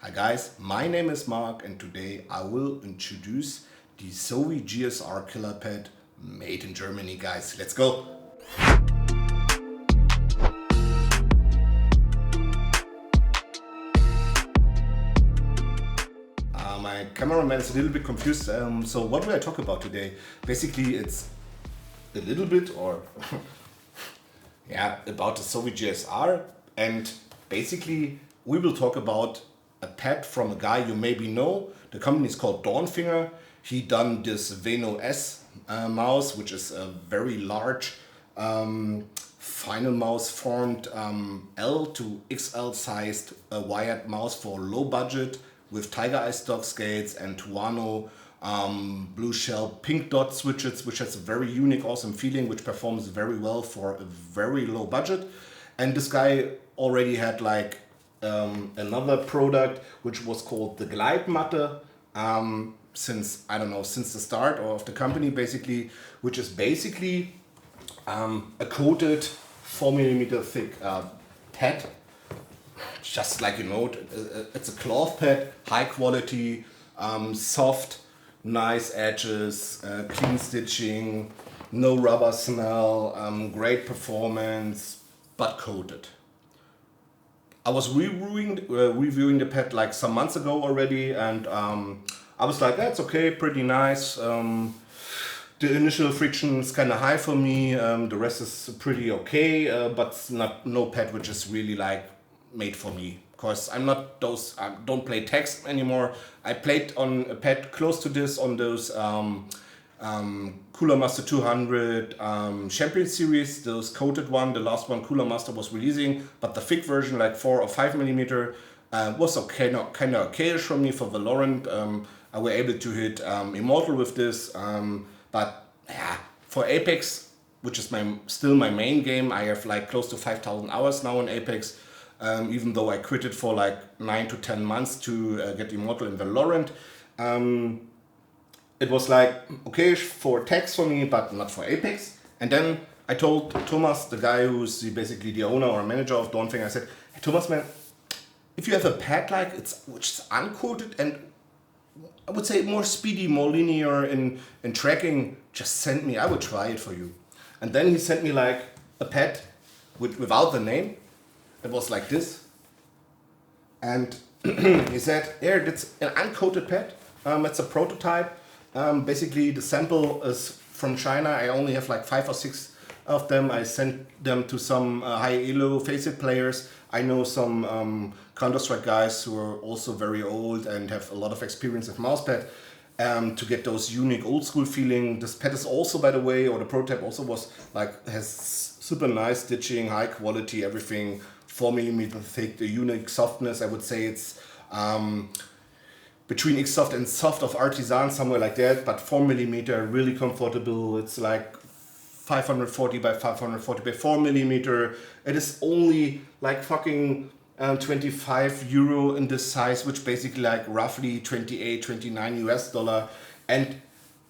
Hi guys, my name is Mark and today I will introduce the Zowie GSR killer pad made in Germany, guys. Let's go! My cameraman is a little bit confused. So what will I talk about today? Basically it's a little bit or yeah, about the Zowie GSR, and basically we will talk about a pad from a guy you maybe know. The company is called Dornfinger. He done this Veno S mouse, which is a very large final mouse formed L to XL sized wired mouse for low budget with Tiger Eye stock scales and Tuano blue shell pink dot switches, which has a very unique, awesome feeling, which performs very well for a very low budget. And this guy already had like another product which was called the Glide Matte since I don't know, since the start of the company, basically, which is basically a coated 4mm thick pad, just like, you know, it's a cloth pad, high quality, soft, nice edges, clean stitching, no rubber smell, great performance, but coated. I was reviewing the pad like some months ago already, and I was like, that's okay, pretty nice. The initial friction is kind of high for me. The rest is pretty okay, but it's not no pad which is really like made for me. Because I'm not those. I don't play text anymore. I played on a pad close to this on those Cooler Master 200 Champion Series, those coated one, the last one Cooler Master was releasing, but the thick version, like 4 or 5mm, was okay, kind of okayish for me for Valorant. I were able to hit Immortal with this, but yeah, for Apex, which is still my main game, I have like close to 5,000 hours now in Apex, even though I quit it for like 9 to 10 months to get Immortal in Valorant. It was like okay for text for me, but not for Apex. And then I told Thomas, the guy who's basically the owner or manager of Dornfinger, I said, hey Thomas, man, if you have a pad like which is uncoated and I would say more speedy, more linear in tracking, just send me, I would try it for you. And then he sent me like a pad without the name. It was like this. And he said, here, it's an uncoated pad. It's a prototype. Basically the sample is from China. I only have like 5 or 6 of them. I sent them to some high elo Faceit players. I know some Counter-Strike guys who are also very old and have a lot of experience with mousepad to get those unique old school feeling. This pad is also, by the way, or the prototype also was like, has super nice stitching, high quality, everything, 4mm thick, the unique softness. I would say it's between X-Soft and Soft of Artisan, somewhere like that, but 4mm, really comfortable. It's like 540 by 540 by 4mm. It is only like fucking 25 euro in this size, which basically like roughly 28, 29 US dollar. And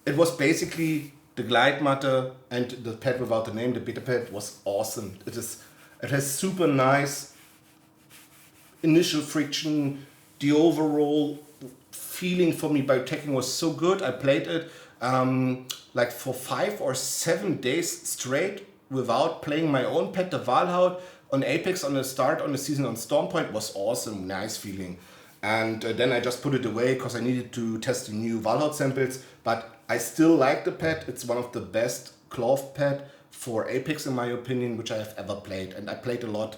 it was basically the Glide Matte and the pad without the name, the beta pad, was awesome. It has super nice initial friction. The overall feeling for me by tacking was so good. I played it like for 5 or 7 days straight without playing my own pad. The Valhaut on Apex on the start on the season on Stormpoint was awesome, nice feeling. And then I just put it away because I needed to test the new Valhaut samples. But I still like the pad. It's one of the best cloth pad for Apex in my opinion, which I have ever played. And I played a lot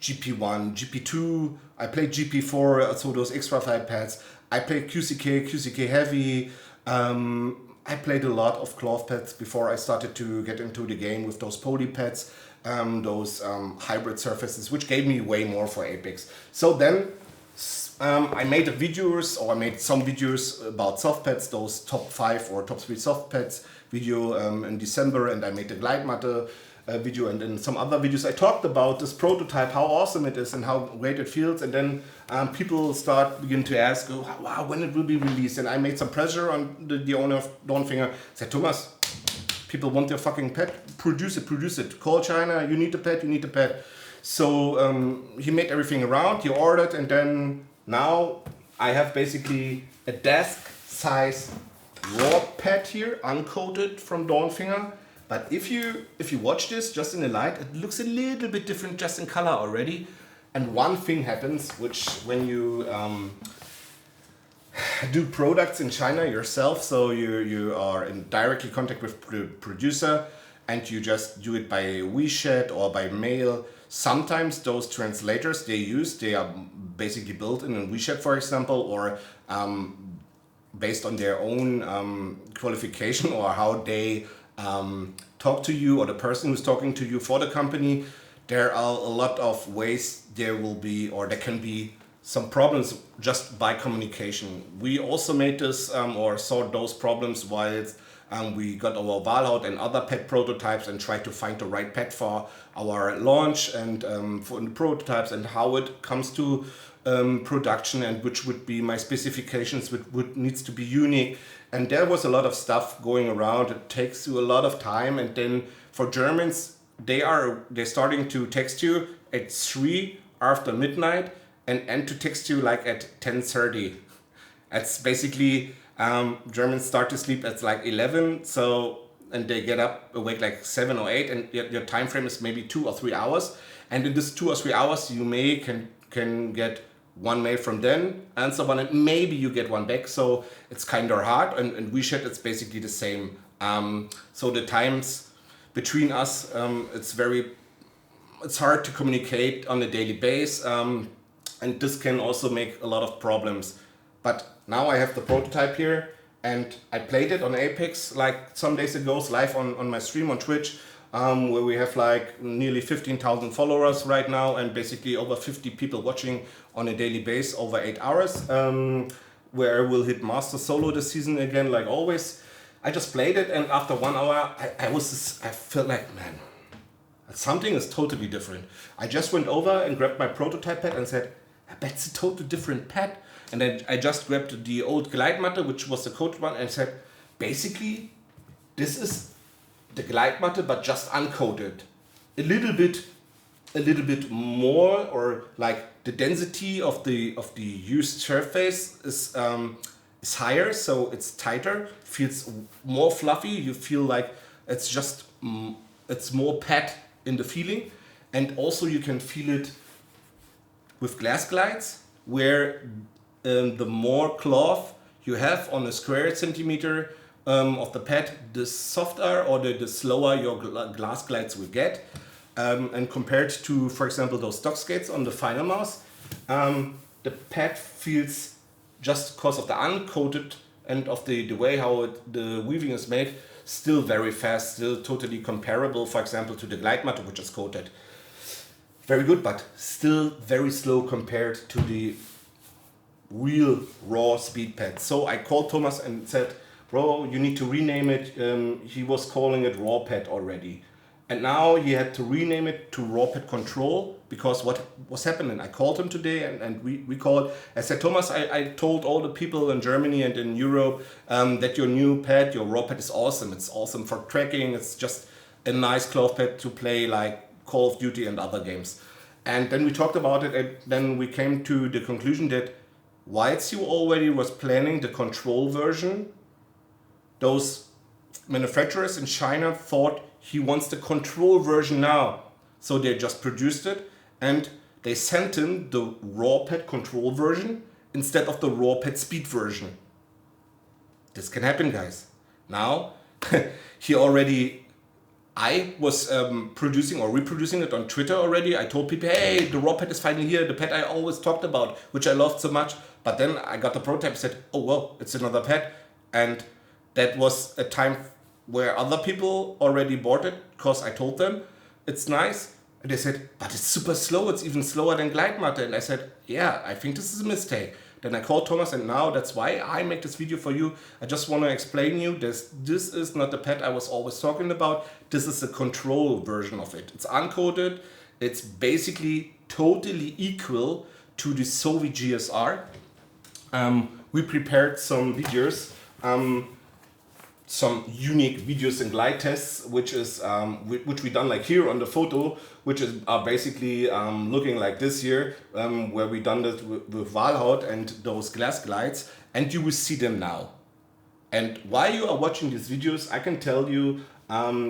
GP1, GP2, I played GP4, so those extra 5 pads. I played QCK Heavy. I played a lot of cloth pads before I started to get into the game with those poly pads, those hybrid surfaces, which gave me way more for Apex. So then I made I made some videos about soft pads, those top 5 or top 3 soft pads video in December, and I made the Glide Matte video, and in some other videos I talked about this prototype, how awesome it is and how great it feels. And then people begin to ask, oh, wow, when it will be released. And I made some pressure on the owner of Dornfinger. Said, Thomas, people want your fucking pad, produce it, call China, you need the pad. So he made everything around, he ordered, and then now I have basically a desk size Rawpad here, uncoated from Dornfinger. But if you watch this just in the light, it looks a little bit different just in color already. And one thing happens, which when you do products in China yourself, so you are in directly contact with the producer and you just do it by WeChat or by mail. Sometimes those translators they are basically built in WeChat, for example, or based on their own qualification or how they talk to you, or the person who's talking to you for the company. There are a lot of ways there will be, or there can be some problems just by communication. We also made this or saw those problems while we got our Valhaut and other pet prototypes and tried to find the right pet for our launch and for the prototypes and how it comes to production and which would be my specifications, which would needs to be unique. And there was a lot of stuff going around. It takes you a lot of time. And then for Germans, they're starting to text you at 3 after midnight and end to text you like at 10:30. That's basically Germans start to sleep at like 11, so and they get up awake like 7 or 8, and your time frame is maybe 2 or 3 hours. And in this 2 or 3 hours, you can get one mail from them, answer one, and maybe you get one back. So it's kind of hard. And WeChat, it's basically the same. So the times between us, it's hard to communicate on a daily basis, and this can also make a lot of problems. But now I have the prototype here, and I played it on Apex like some days ago, live on my stream on Twitch, where we have like nearly 15,000 followers right now, and basically over 50 people watching on a daily basis over 8 hours, where we'll hit Master Solo this season again, like always. I just played it, and after 1 hour, I felt like, man, something is totally different. I just went over and grabbed my prototype pad and said, that's a totally different pad. And then I just grabbed the old Gleitmatte, which was the coated one, and said, basically, this is the Gleitmatte, but just uncoated. A little bit more, or like the density of the used surface is higher, so it's tighter, feels more fluffy. You feel like it's just it's more pad in the feeling, and also you can feel it with glass glides, where the more cloth you have on a square centimeter of the pad, the softer or the slower your glass glides will get. And compared to, for example, those stock skates on the final mouse, the pad feels, just because of the uncoated and of the way how the weaving is made, still very fast, still totally comparable, for example, to the Gleitmatte, which is coated. Very good, but still very slow compared to the real raw speed pad. So I called Thomas and said, bro, you need to rename it. He was calling it Rawpad already. And now he had to rename it to Rawpad Control, because what was happening, I called him today and we called. I said, Thomas, I told all the people in Germany and in Europe that your new pad, your Rawpad, is awesome. It's awesome for tracking. It's just a nice cloth pad to play like Call of Duty and other games. And then we talked about it, and then we came to the conclusion that whilst you already was planning the control version, those manufacturers in China thought he wants the control version now. So they just produced it and they sent him the Rawpad control version instead of the Rawpad speed version. This can happen, guys. Now, I was producing or reproducing it on Twitter already. I told people, hey, the Rawpad is finally here, the pad I always talked about, which I loved so much. But then I got the prototype and said, oh, well, it's another pad. And that was a time where other people already bought it, because I told them it's nice. And they said, but it's super slow. It's even slower than Gleitmatte. And I said, yeah, I think this is a mistake. Then I called Thomas, and now that's why I make this video for you. I just want to explain you this is not the pad I was always talking about. This is the control version of it. It's uncoated. It's basically totally equal to the Zowie GSR. We prepared some videos some unique videos and glide tests, which is which we done like here on the photo, which is are basically looking like this here, where we done that with Walhaut and those glass glides, and you will see them now. And while you are watching these videos, I can tell you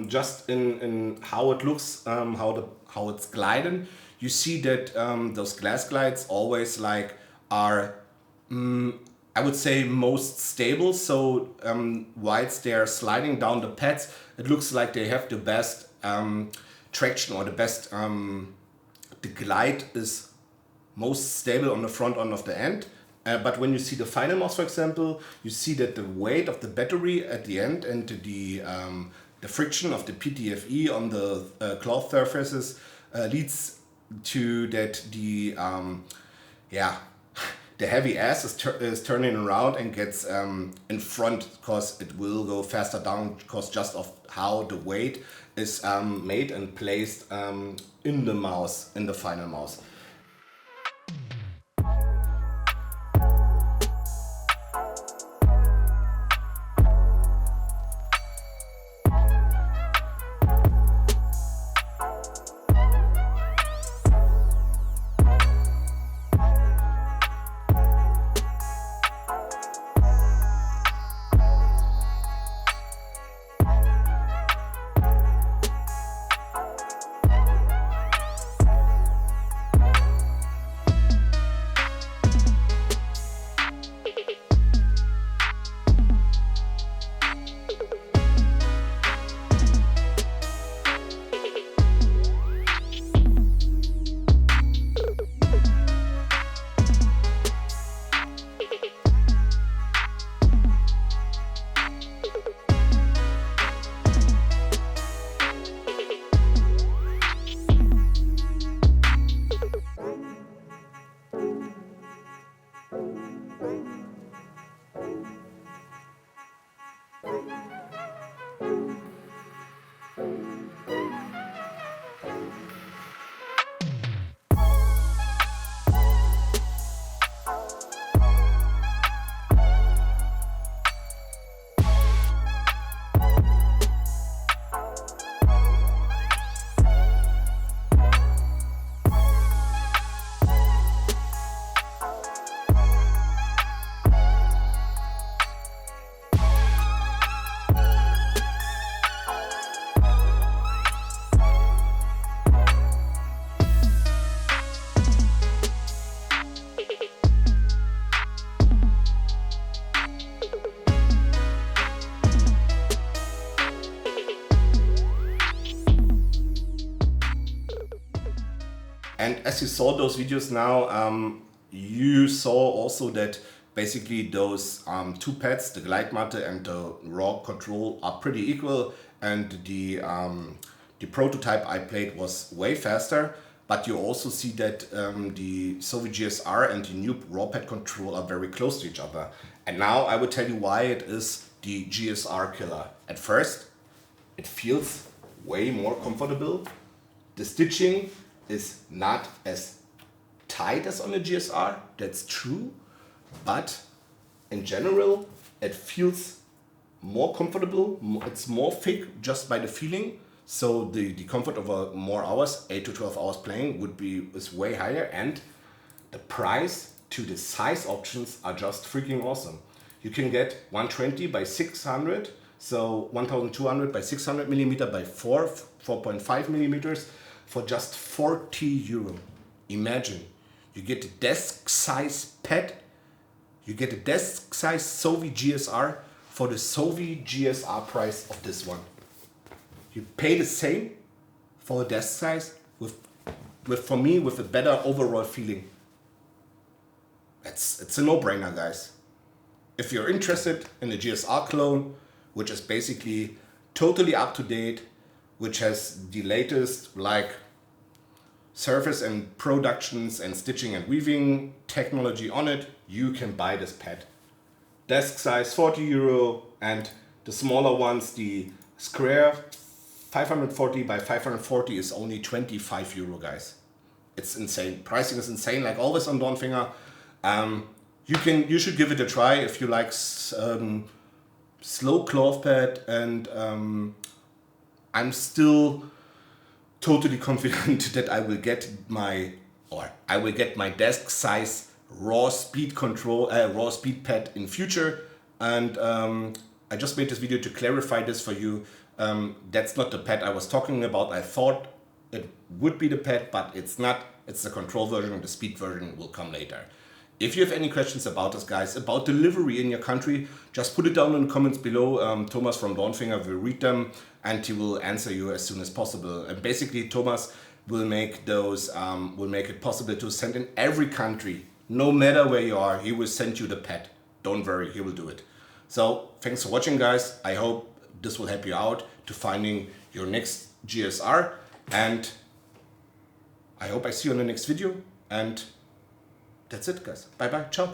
just in how it looks, how it's gliding. You see that those glass glides always like are I would say most stable. So whilst they're sliding down the pads, it looks like they have the best traction, or the best the glide is most stable on the front end of the end. But when you see the final mouse, for example, you see that the weight of the battery at the end and the friction of the PTFE on the cloth surfaces leads to that the heavy ass is turning around and gets in front, because it will go faster down because just of how the weight is made and placed in the mouse, in the final mouse. And as you saw those videos now, you saw also that basically those two pads, the glide matte and the raw control, are pretty equal, and the prototype I played was way faster. But you also see that the Zowie GSR and the new Rawpad control are very close to each other. And now I will tell you why it is the GSR killer. At first, it feels way more comfortable. The stitching is not as tight as on the GSR, that's true, but in general it feels more comfortable, it's more thick just by the feeling, so the comfort of more hours, 8 to 12 hours playing is way higher, and the price to the size options are just freaking awesome. You can get 120 by 600, so 1200 by 600 millimeter by 4.5 millimeters, for just 40 euro. Imagine, you get a desk size pad, you get a desk size Zowie GSR for the Zowie GSR price of this one. You pay the same for a desk size for me with a better overall feeling. It's a no-brainer, guys. If you're interested in the GSR clone, which is basically totally up to date, which has the latest like surface and productions and stitching and weaving technology on it, you can buy this pad. Desk size 40 euro, and the smaller ones, the square 540 by 540 is only 25 euro, guys. It's insane. Pricing is insane, like always on Dornfinger. You should give it a try if you like slow cloth pad, and I'm still totally confident that I will get my desk size raw speed pad in future. And I just made this video to clarify this for you. That's not the pad I was talking about. I thought it would be the pad, but it's not. It's the control version, and the speed version will come later. If you have any questions about this, guys, about delivery in your country, just put it down in the comments below. Thomas from Dornfinger will read them, and he will answer you as soon as possible. And basically, Thomas will make it possible to send in every country, no matter where you are. He will send you the pad. Don't worry, he will do it. So thanks for watching, guys. I hope this will help you out to finding your next GSR, and I hope I see you in the next video. And that's it, guys. Bye bye. Ciao.